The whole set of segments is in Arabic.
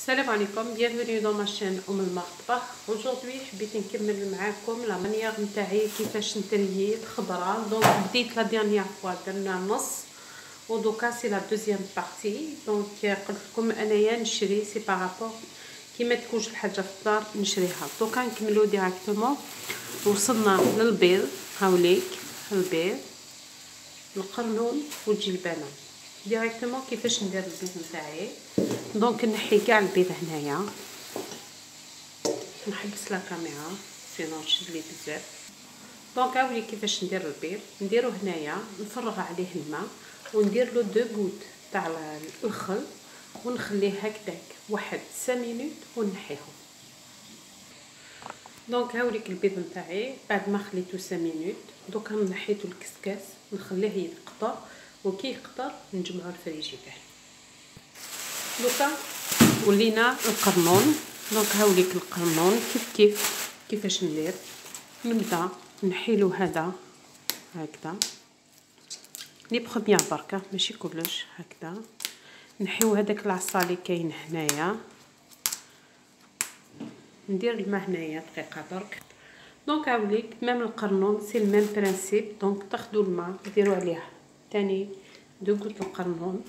السلام عليكم. bienvenue dans ma chaîne ام المطبخ. aujourd'hui حبيت نكمل معاكم لا مانيير نتاعي كيفاش نتريي الخضره. دونك بديت لا ديرنيير فوا درنا نص ودوكا سي لا دوزيام بارتي. دونك قلت لكم انايا نشري سي بارابور كيما تكونش الحاجه في الدار نشريها. دوكا نكملو ديريكتومون. وصلنا للبيض، هاوليك البيض، القرنون والجلبانه ديريكتومون. كيفاش ندير البيض نتاعي؟ دونك نحي كاع البيض هنايا، نحبس لا كاميرا سينو نشد لي بزاف. دونك هاولي كيفاش ندير البيض. نديرو هنايا، نفرغ عليه الماء وندير له دو غوت تاع الخل ونخليه هكذاك واحد 5 مينوت ونحيهم. دونك هاوليك البيض نتاعي بعد ما خليته 5 مينوت. دوكا نحيتو الكسكاس نخليه يقطر، وكي يقطر نجمعو الفريجيدير. دوكا ولينا القرنون. دونك هاوليك القرنون كيفاش ندير. نبدا نحيلو هذا هكذا لي بروميير بركه ماشي كلش هكذا. نحيو هذاك العصا اللي كاين هنايا، ندير الماء هنايا دقيقه برك. دونك هاوليك ميم القرنون سي الميم برانسيب. دونك تاخدو الماء ديروا عليه تاني دو غوت القرنون.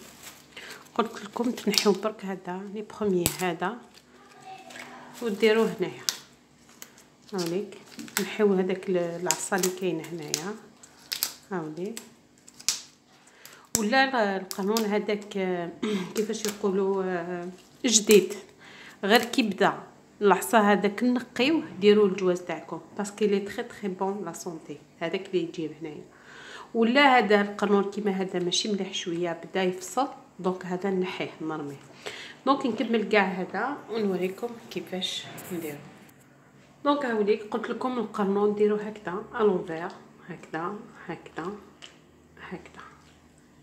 قلت لكم تنحيو برك هذا لي بروميير هذا وديروه هنايا. هاوليك نحيو هذاك العصا اللي كاين هنايا هاولي. ولا القانون هذاك كيفاش يقولوا جديد، غير كي بدا العصا هذاك نقيوه ديروا الجواز تاعكم باسكو لي تري تري بون لا سونتي. هذاك اللي يجيب هنايا. ولا هذا القانون كيما هذا ماشي مليح شويه بدا يفصل، دونك هذا نحيه نرميه. دونك نكمل كاع هذا ونوريكم كيفاش نديرو. دونك هاوليك قلت لكم القرنون ديرو هكذا الونفير هكذا هكذا هكذا.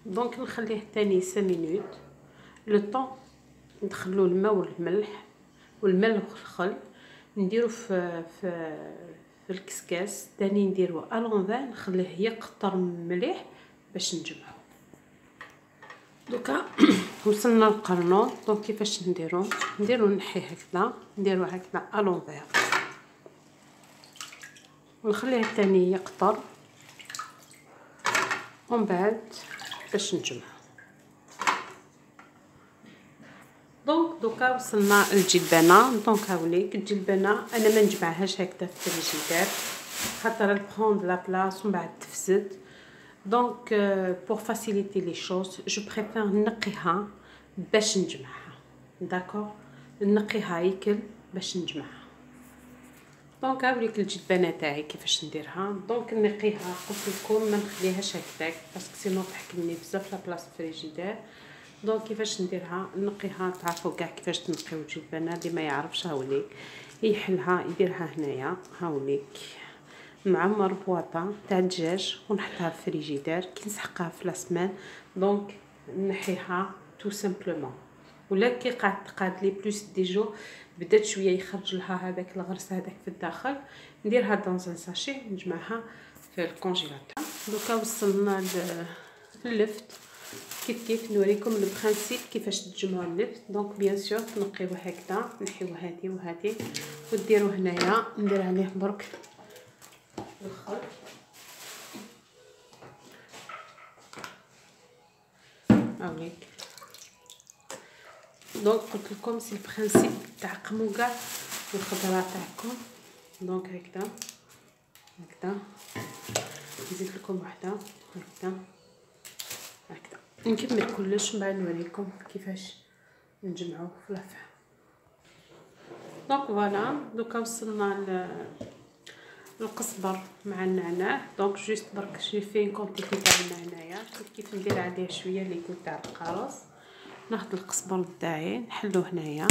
دونك نخليه تاني 5 مينوت لو طون. ندخلو الماء والملح والملح والخل نديرو في الكسكاس تاني نديرو الونفير نخليه يقطر مليح باش نجمعو. دوكا وصلنا للقرنون. دونك كيفاش نديرو نحيه هكذا، نديرو هكذا الونفير ونخليه تاني يقطر ومن بعد باش نجمعو. دونك دوكا وصلنا للجلبانه. دونك هاوليك الجلبانه انا ما نجمعهاش هكذا في الفريجيدير خاطر البروند لا بلاص ومن بعد تفسد. دونك بور فاسيليتي لي شوز جو بريفير نقيها باش نجمعها. داكور نقيها يكل باش نجمعها. دونك هاوليك الجلبانه تاعي كيفاش نديرها. دونك نقيها قلت لكم ما نخليهاش هكذاك باسكو سينو تحكمني بزاف لا بلاص فريجيدير. دونك كيفاش نديرها نقيها. تعرفوا كاع كيفاش تنقيو الجلبانه. اللي ما يعرفش هاوليك يحلها يديرها هنايا هاوليك معمر بواطه تاع الدجاج ونحطها في الفريجيدير كي نسحقها في لاسمان. دونك نحيها تو سامبلومون. ولا كي قعد لي بلوس دي جو بدات شويه يخرج لها هذاك الغرس هذاك في الداخل، نديرها دون ان ساشي نجمعها في الكونجيلاتور. دوكا وصلنا للفت. كيف نوريكم لو برينسيپ كيفاش تجمعوا اللفت. دونك بيان سور تنقيوه هكذا، نحيو هذه وهذه وديروا هنايا ندير عليه برك الخل هاوليك. دونك قلت لكم سي البرينسيپ تاع قمو كاع الخضره تاعكم. دونك هكذا هكذا نزيد لكم وحده هكذا هكذا. نكمل كلش من بعد نوريكم كيفاش نجمعوه في الفحم. دونك فوالا دوكا وصلنا القزبر مع النعناع. دونك جوست برك جي في كونتيتي تاع النعناع كيف ندير عليه شويه لي كوت تاع القارص. ناخذ القزبر تاعي نحلو هنايا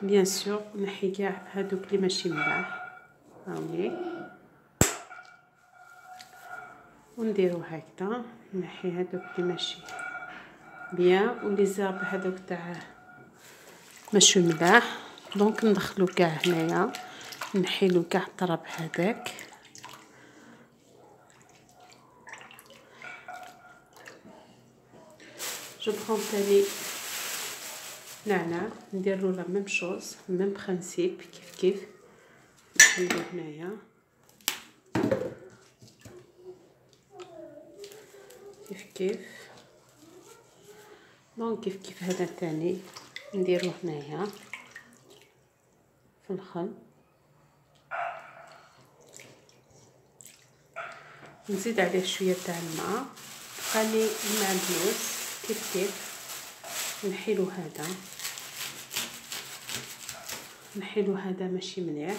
بيان سور نحي كاع هادوك اللي ماشي ملاح هاولي ونديرو هكذا. نحي هادوك اللي ماشي بيان ولي زرب هادوك تاع ماشي ملاح. دونك ندخلو كاع هنايا نحيلو كاع الطرب هذاك. جو برون تاني نعناع نديرو لا ميم شوز ميم برينسيپ كيف نحلو هنايا كيف دونك كيف هذا تاني نديرو هنايا في الخل. نزيد عليه شويه تاع الماء بقالي المعدنوس كيف نحيلو هذا ماشي مليح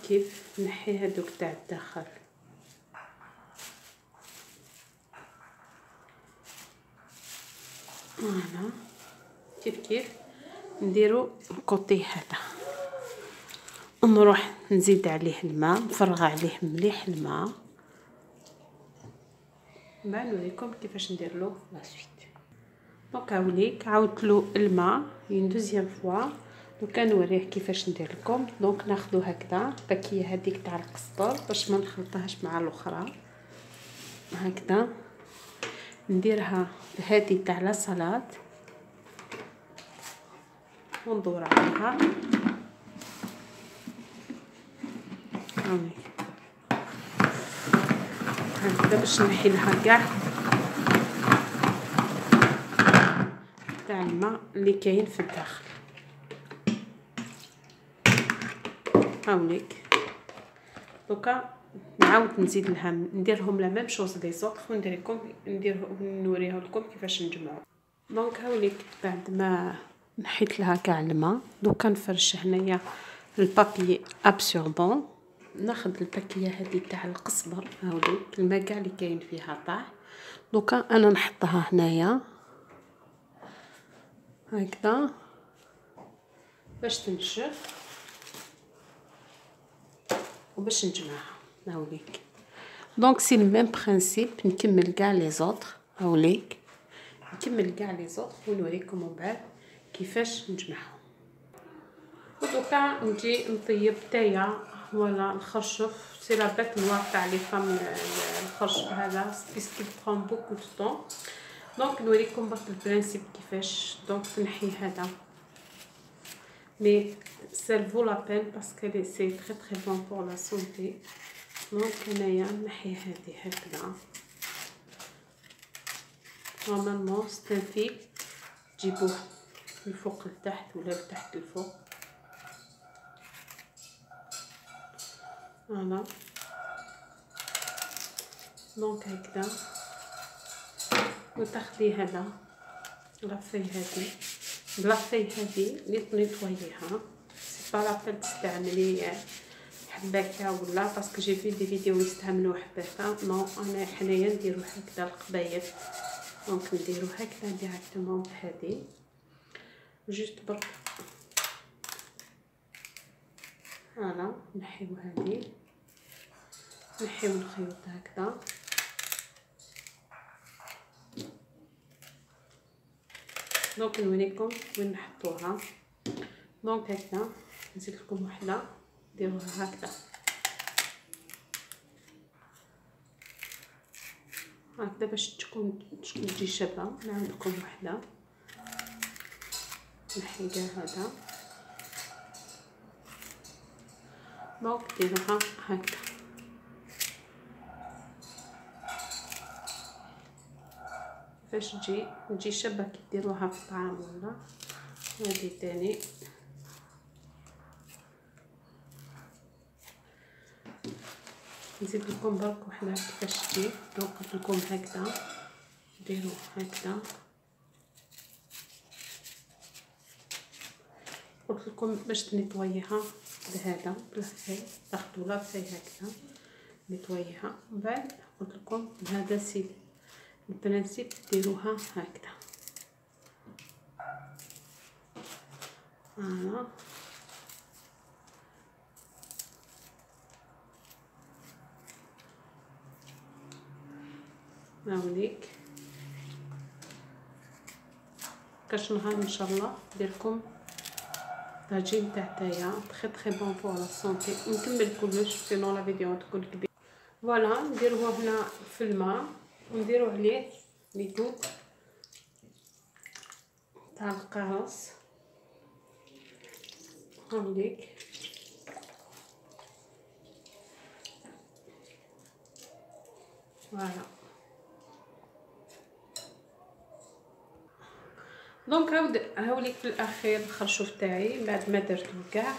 كيف نحي هذوك تاع الداخل. هنا كيف نديرو الكوطي هذا ونروح نزيد عليه الماء نفرغ عليه مليح الماء. بعد نوريكم كيفاش ندير له لا سويت. دونك هاوليك عاودت له الماء اون دوزيام فوا. دوكا نوريه كيفاش ندير لكم. دونك ناخذو هكذا الباكيه هذيك تاع القسطر باش ما نخلطهاش مع الاخرى هكذا نديرها هذه تاع لا سلطه وندور عليها هكذا باش نحي لها كاع تاع الماء اللي كاين في الداخل. هاوليك دوكا نعاود نزيد لها نديرهم لا ميم شوز لي زوطخ نوريها لكم كيفاش نجمعوا. دونك هاوليك بعد ما نحيت لها كاع الماء دوكا نفرش هنايا البابي ابسوربون. ناخذ الباكيه هذه تاع القزبر هاوليك الماء كاع اللي كاين فيها طاح. دوكا انا نحطها هنايا هكذا باش تنشف وباش نجمعها هاوليك. دونك سي الميم برينسيپ نكمل كاع لي زوطخ هاوليك نكمل كاع لي زوطخ ونوريكم من بعد كيفاش نجمعهم. ودوكا نجي نطيب تايا ولا نخرشف سي لا بيت نوار تاع لي فام الخرشف هذا بيسكي برون بوكو دو طون. دونك نوريكم برك البرينسيپ كيفاش دونك تنحي هذا مي ça vaut la peine parce que c'est très bon pour la santé. دونك هنايا نحي هذه هكذا نورمالمون ستنفيل تجيبوه من فوق لتحت ولا لتحت لفوق. فوالا دونك هكذا وتاخدي هذا لافي هذه بلافي هذه اللي تنيطوييها سي با لابيل تستعملي حباكه ولا باسكو جي في دي فيديو يستعملوا حباكه. نو انا حنايا نديرو هكذا القبايل. دونك نديرو هكذا ديريكتومون بهذه جوست برك فوالا نحيو هذه نحيو الخيوط هكذا دونك نوريكم وين نحطوها. دونك هكذا نزيد لكم وحده ديروها هكذا باش تجي شابه. نعاود لكم وحده نحي كاع هذا دونك ديروها هكذا باش تجي شابه كي ديروها في الطعام ولا. هذه تاني نزيد لكم برك وحده كيفاش تجي. دونك قلت لكم هكذا ديروا هكذا قلت لكم باش تنيطوييها بهذا بلافي تاخذوا لافي هكذا نيطوييها. من بعد قلت لكم بهذا سي البرينسيپ ديروها هكذا فوالا. هاوليك كاش نهار ان شاء الله نديركم طاجين تاع تايا تري بون بور لا سونتي. نكمل كلش سينو لا فيديو تكون كبيره. فوالا نديروه هنا في الماء ونديرو عليه لي دوب تاع القرص هاوليك. فوالا دونك هاوليك في الاخير الخرشوف تاعي بعد ما درتو كاع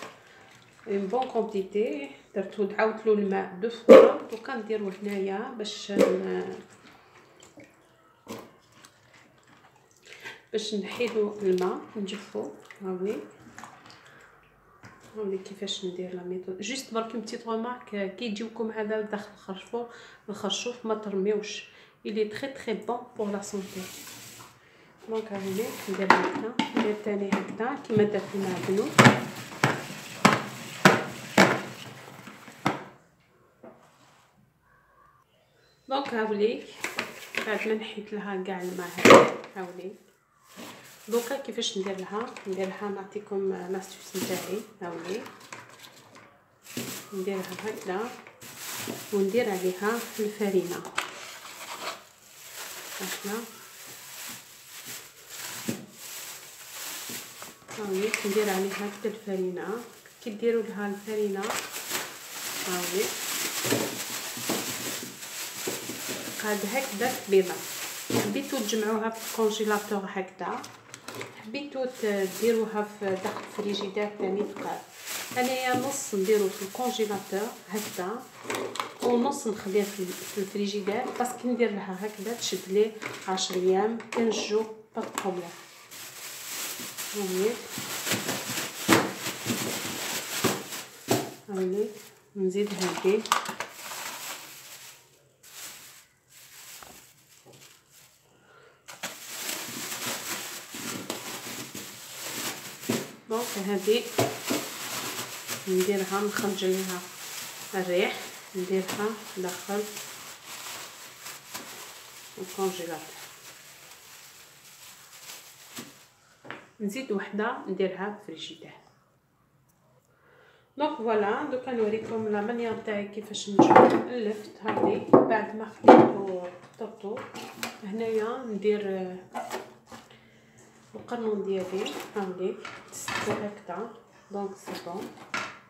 اون بون كونتيتي، درتو عاودت له الماء دو فوا. دوكا نديرو هنايا باش نحيدو الماء نجفو. هاولي كيفاش ندير لا ميثود. جوست برك اون بتيت رمارك، كي يجيوكم هذا داخل الخرشوف ما ترميوش، il est très très bon pour la santé. دونك هاولي ندير هكذا، ندير تاني هكذا كيما درت المعجون. دونك هاوليك بعد ما نحيت لها كاع الماء هذا هاوليك دوكا كيفاش ندير لها نعطيكم لاستيوس نتاعي. هاوليك نديرها هكذا وندير عليها الفرينه هكذا. هاوليك ندير عليها هكذا الفرينه. كي ديروا لها الفرينه هاوليك قاعد هكذا بيضه. حبيتو تجمعوها في الكونجيلاتور هكذا، حبيتو ديروها في داخل الفريجيدار تاني تقاد. انايا نص نديرو في الكونجيلاتور هكذا ونص نخليه في الفريجيدار، باسكو ندير لها هكذا تشد ليه 10 ايام 15 جور با بروبليم. هاوليك نزيد هادي دونك هادي نديرها نخرج ليها الريح، نديرها داخل الكونجيلاتور. نزيد وحده نديرها في الفريجيدار. دونك فوالا دوكا نوريكم لا مانيير تاعي كيفاش نجمع اللفت. هاولي بعد ما خديتو طرطو هنايا ندير القرنون ديالي. هاولي تسدو هكذا دونك سي بون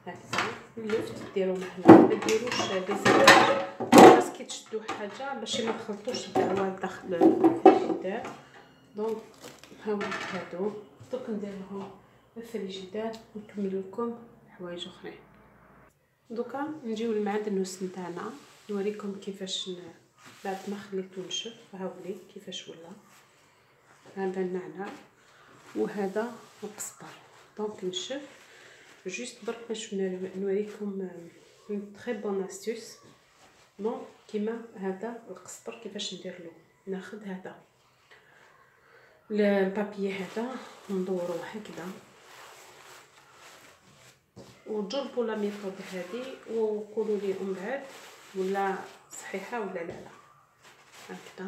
هكذا. اللفت ديرو هنا ما ديروش ديزاج باسكو تشدو حاجه باش ما تخلطوش الدعوات داخل الفريجيدار. دونك هاولي هادو دوك نديرهم في الفريجيدار ونكمل لكم حوايج اخرين. دوكا نجيو للمعدنوس نتاعنا نوريكم كيفاش بعد ما خليته نشف. هاولي كيفاش ولا هذا النعناع وهذا القزبر. دونك نشف جوست برك باش نوريكم تري بون استيوس. دونك كيما هذا القزبر كيفاش ندير له. ناخذ هذا البابي هذا ندورو هكذا وجربوا لا ميثود هذه وقولوا لي من بعد ولا صحيحه ولا لا. هكذا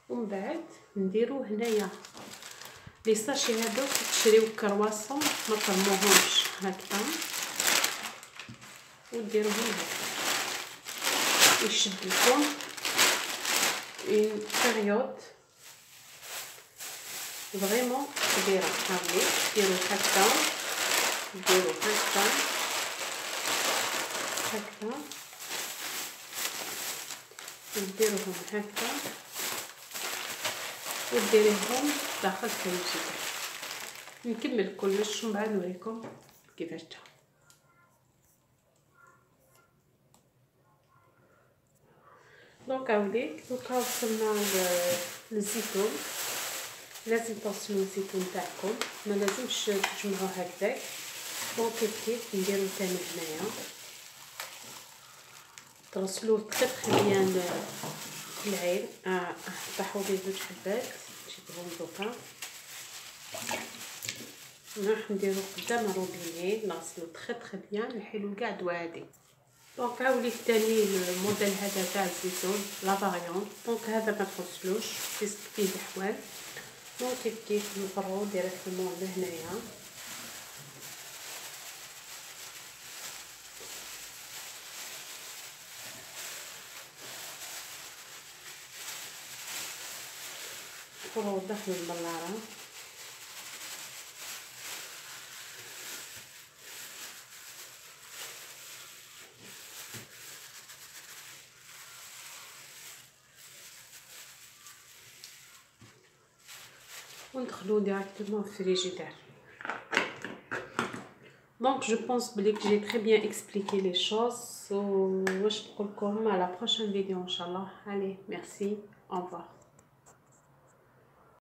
ومن بعد نديرو هنايا لي ساشي هادو تشريو كرواسون ما ترموهمش هكذا وديروهم هكذا يشد لكم اون بيريود فريمون كبيره. هاولي ديرو هكذا ديرو هكذا هكذا وديروهم هكذا وديريهم داخل الفريجيدار. نكمل كلش ومن بعد نوريكم كيفاش جا. دونك هاوليك دوكا وصلنا للزيتون. لازم توصلوا الزيتون تاعكم ما لازمش تجمعوه هكذاك. دونك كيف نديرو تاني هنايا تغسلوه تري بيان في العين. طيحوا ليه 2 حبات نجيبهم دوكا راح نديرو قدام روبيني نغسلو تري بيان نحيلو كاع دوادي. دونك هاولي الثاني الموديل هذا تاع الزيتون لا فاريون. دونك هذا ما تغسلوش فيه الحوال. دونك كيف نفرو ديريكتومون لهنايا ندخلو داخل البلارة. وندخلو ديريكتومون في الفريجيدير. Donc je pense que j'ai très bien expliqué les choses. So, je te dis à la prochaine vidéo, Inch'Allah. Allez, merci, au revoir.